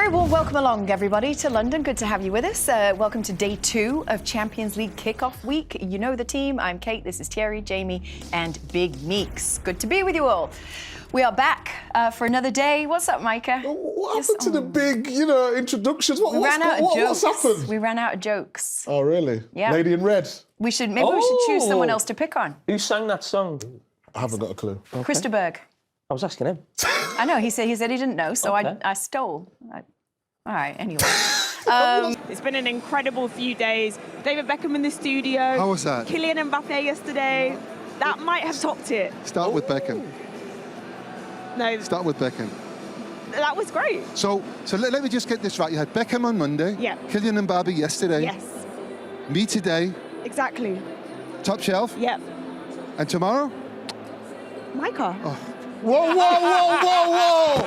Very warm welcome along, everybody, to London. Good to have you with us. Welcome to day 2 of Champions League kickoff week. You know the team. I'm Kate. This is Thierry, Jamie, and Big Meeks. Good to be with you all. We are back for another day. What's up, Micah? What happened to the big, introductions? What's happened? We ran out of jokes. Oh, really? Yeah. Lady in Red? Maybe we should choose someone else to pick on. Who sang that song? I haven't got a clue. Okay. Christerberg. I was asking him. I know, he said he didn't know, so okay. I stole. All right, anyway. It's been an incredible few days. David Beckham in the studio. How was that? Kylian Mbappe yesterday. That might have topped it. Start with Beckham. No. Start with Beckham. That was great. So let me just get this right. You had Beckham on Monday. Yeah. Kylian Mbappe yesterday. Yes. Me today. Exactly. Top shelf. Yep. And tomorrow? Micah. Oh. Whoa!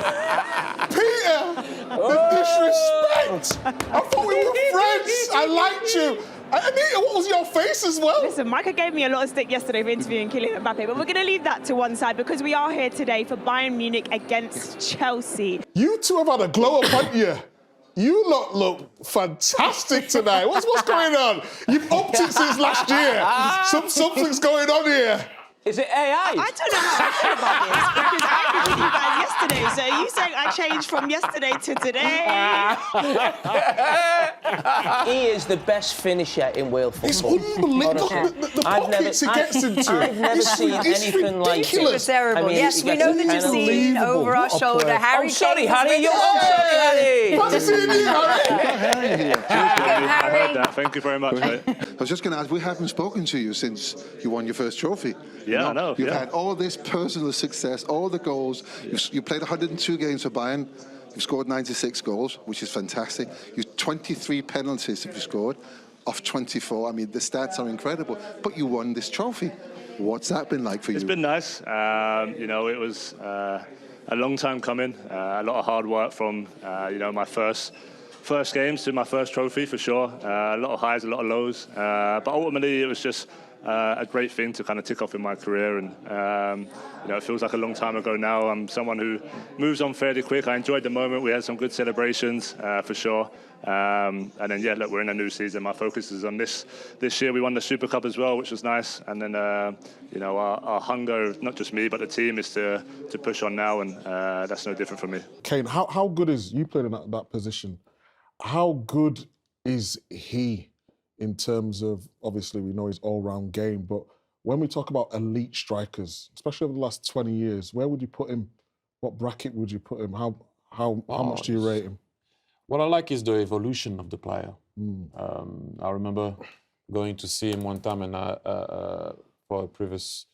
Peter! The disrespect! I thought we were friends! I liked you! Anita, what was your face as well? Listen, Micah gave me a lot of stick yesterday for interviewing Kylian Mbappe, but we're going to leave that to one side because we are here today for Bayern Munich against Chelsea. You two have had a glow up on you. You lot look fantastic tonight. What's going on? You've upped it since last year. Something's going on here. Is it AI? I don't know how I feel about this because I was with you guys yesterday. So are you saying I changed from yesterday to today? He is the best finisher in world football. It's unbelievable. The pockets he gets into. I've never seen anything like it. It's terrible. I mean, yes, we know that you've seen over our shoulder. Harry sorry, Kane Harry. was Sorry, Harry. Fancy seeing you, Harry. I heard that. Thank you very much, mate. I was just going to ask, we haven't spoken to you since you won your first trophy. Yeah, I know. You've had all this personal success, all the goals. You played 102 games for Bayern. You've scored 96 goals, which is fantastic. You've 23 penalties have you scored off 24. I mean, the stats are incredible. But you won this trophy. What's that been like for you? It's been nice. It was a long time coming. A lot of hard work from, my first games to my first trophy, for sure. A lot of highs, a lot of lows. But ultimately, it was just a great thing to kind of tick off in my career. And, it feels like a long time ago now. I'm someone who moves on fairly quick. I enjoyed the moment. We had some good celebrations, for sure. And then, look, we're in a new season. My focus is on this year. We won the Super Cup as well, which was nice. And then, our hunger, not just me, but the team, is to push on now. And that's no different for me. Kane, how good is, you played in that position, how good is he in terms of, obviously we know his all-round game, but when we talk about elite strikers, especially over the last 20 years, where would you put him? What bracket would you put him? How much do you rate him? What I like is the evolution of the player. I remember going to see him one time and for a previous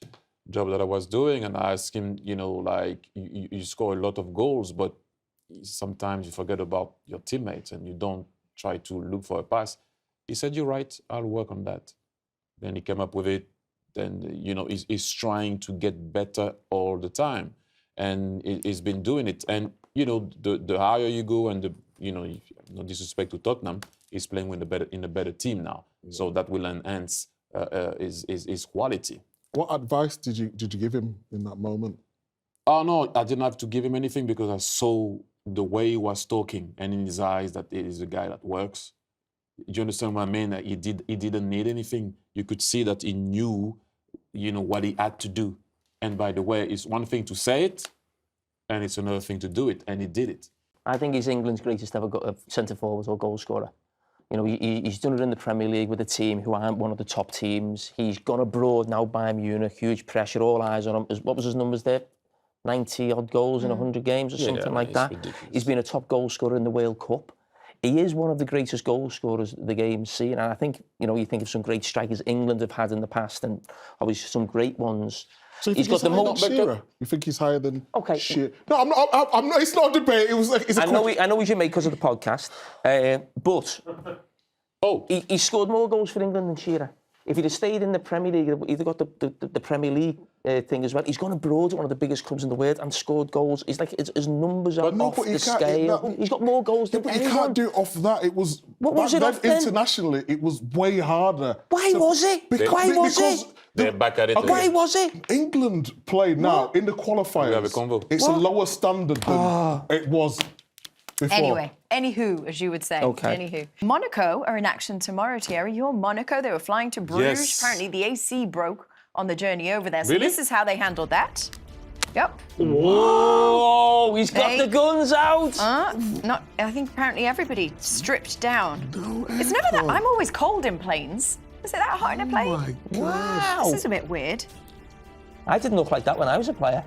job that I was doing, and I asked him, you score a lot of goals, but sometimes you forget about your teammates and you don't try to look for a pass. He said, "You're right, I'll work on that." Then he came up with it. Then, he's trying to get better all the time. And he's been doing it. And, the higher you go and no disrespect to Tottenham, he's playing in a better team now. Yeah. So that will enhance his quality. What advice did you give him in that moment? Oh, no, I didn't have to give him anything because I saw the way he was talking and in his eyes that he is a guy that works. Do you understand what I mean? That he didn't need anything. You could see that he knew, what he had to do. And by the way, it's one thing to say it, and it's another thing to do it, and he did it. I think he's England's greatest ever centre-forward or goal scorer. He's done it in the Premier League with a team who aren't one of the top teams. He's gone abroad now, Bayern Munich, huge pressure, all eyes on him. What was his numbers there? 90-odd goals in 100 games or something like that. Ridiculous. He's been a top goal scorer in the World Cup. He is one of the greatest goal scorers the game's seen. And I think, you think of some great strikers England have had in the past and obviously some great ones. So you think he's higher than Shearer? You think he's higher than Shearer? No, I'm not. It's not a debate. It was like, it's a I know he's your mate because of the podcast. But he scored more goals for England than Shearer. If he'd have stayed in the Premier League, he'd have got the Premier League thing as well. He's gone abroad to one of the biggest clubs in the world and scored goals. He's like, his numbers are off the scale. He's got more goals than anyone. But you can't do it off that. It was... What was it off then? Internationally, it was way harder. Why was it? Why was it? They're back at it. Why was it? England played now in the qualifiers. We have a convo. It's a lower standard than it was before. Anyway, anywho, as you would say. Okay. Anywho. Monaco are in action tomorrow, Thierry. You're Monaco. They were flying to Bruges. Yes. Apparently, the AC broke on the journey over there. So Really? this is how they handled that. Yep. Whoa, he's got They- the guns out. I think apparently everybody stripped down. It's never that. I'm always cold in planes. Is it that hot in a plane? Oh my God. Wow. This is a bit weird. I didn't look like that when I was a player.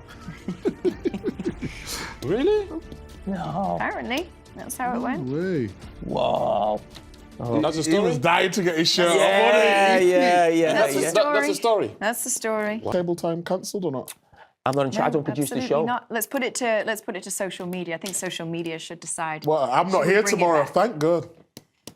Really? No. Apparently, that's how it went. Way. Wow. That's a He story? was dying to get his shirt Yeah, off, wasn't he? yeah. That's the story. That's a story. That's the story. Table time cancelled or not? I'm not in charge. I don't produce the show. Absolutely not. Let's put it to social media. I think social media should decide. Well, I'm not Should we here bring it tomorrow, back? thank God.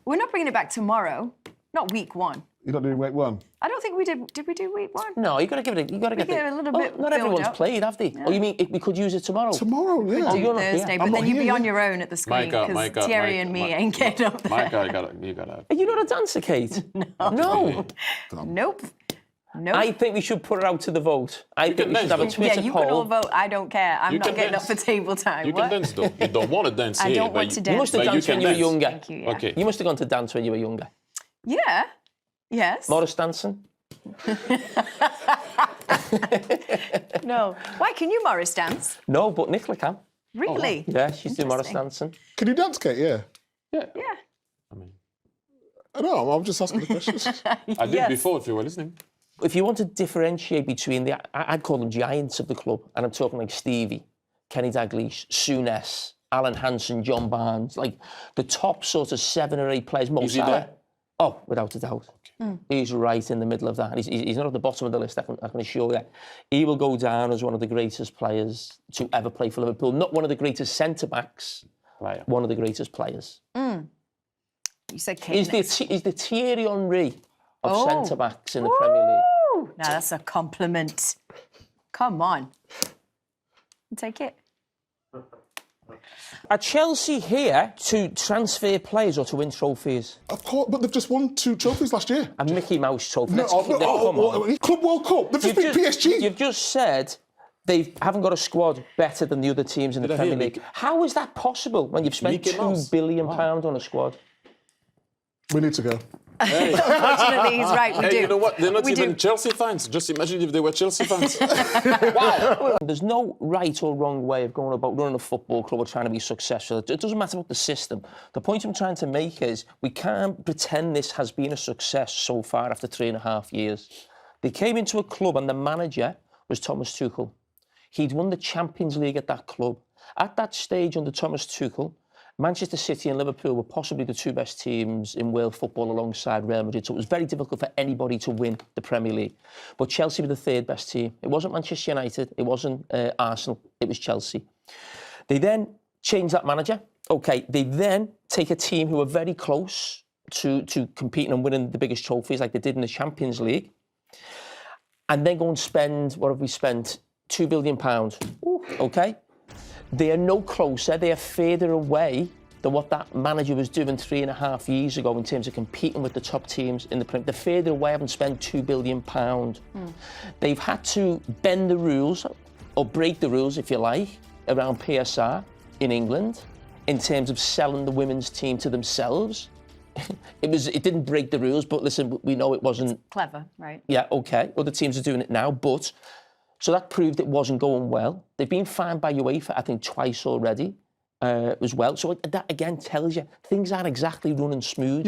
We're not bringing it back tomorrow. Not week one. You're not doing week one? I don't think we did. Did we do week one? No, you got to give it. You got to get get it a little bit Not build everyone's up. played, have they? Oh, you mean we could use it tomorrow? Tomorrow, yeah. Oh, Do you're not here. Thursday, I'm but not then you'd be here, on yeah. your own at the screen because Thierry and me ain't getting up there. Micah, you gotta. Are you not a dancer, Kate? No. Nope. Nope. I think we should put it out to the vote. I think we should have a dance, Twitter yeah, you poll. can all vote. I don't care. I'm You not can getting dance. up for table time. You What? can dance though. You don't want to dance I here. don't but want to You dance. must have But you danced when can you were dance. younger. Thank you, yeah. Okay. You must have gone to dance when you were younger. Yeah. Yes. Morris dancing? No. Why can you Morris dance? No, but Nicola can. Really? Yeah, she's doing Morris Interesting. dancing. Can you dance, Kate? Yeah. Yeah. I know, I'm just asking the questions. I did Yes. before, if you were listening. If you want to differentiate between I'd call them giants of the club, and I'm talking like Stevie, Kenny Dalglish, Souness, Alan Hansen, John Barnes, like the top sort of 7 or 8 players. Is he there? Oh, without a doubt. He's right in the middle of that. He's not at the bottom of the list, I can assure you. He will go down as one of the greatest players to ever play for Liverpool. Not one of the greatest centre-backs, Player. one of the greatest players. You said Kane. He's the Thierry Henry of Oh. centre-backs in the Premier League. Ooh, now that's a compliment. Come on. Take it. Are Chelsea here to transfer players or to win trophies? Of course, but they've just won 2 trophies last year. A Mickey Mouse trophy. No, Come on. Club World Cup. They've just beat PSG. You've just said they haven't got a squad better than the other teams in the Did I Premier hear League. How is that possible when you've spent Mickey Mouse? £2 billion on a squad? We need to go. Unfortunately, he's right. We Hey, do. you know what? They're not We even do. Chelsea fans. Just imagine if they were Chelsea fans. There's no right or wrong way of going about running a football club or trying to be successful. It doesn't matter about the system. The point I'm trying to make is we can't pretend this has been a success so far after 3.5 years. They came into a club and the manager was Thomas Tuchel. He'd won the Champions League at that club. At that stage under Thomas Tuchel, Manchester City and Liverpool were possibly the 2 best teams in world football alongside Real Madrid, so it was very difficult for anybody to win the Premier League. But Chelsea were the 3rd best team. It wasn't Manchester United, it wasn't Arsenal, it was Chelsea. They then changed that manager. Okay, they then take a team who were very close to competing and winning the biggest trophies like they did in the Champions League, and then go and spend, what have we spent? £2 billion. Okay? They are no closer, they are further away than what that manager was doing 3.5 years ago in terms of competing with the top teams in the Premier League. They're further away, having spent £2 billion. They've had to bend the rules, or break the rules, if you like, around PSR in England, in terms of selling the women's team to themselves. It didn't break the rules, but listen, we know it wasn't... Clever, right? Yeah, okay, other teams are doing it now, but... So that proved it wasn't going well. They've been fined by UEFA, I think, twice already as well. So that, again, tells you things aren't exactly running smooth.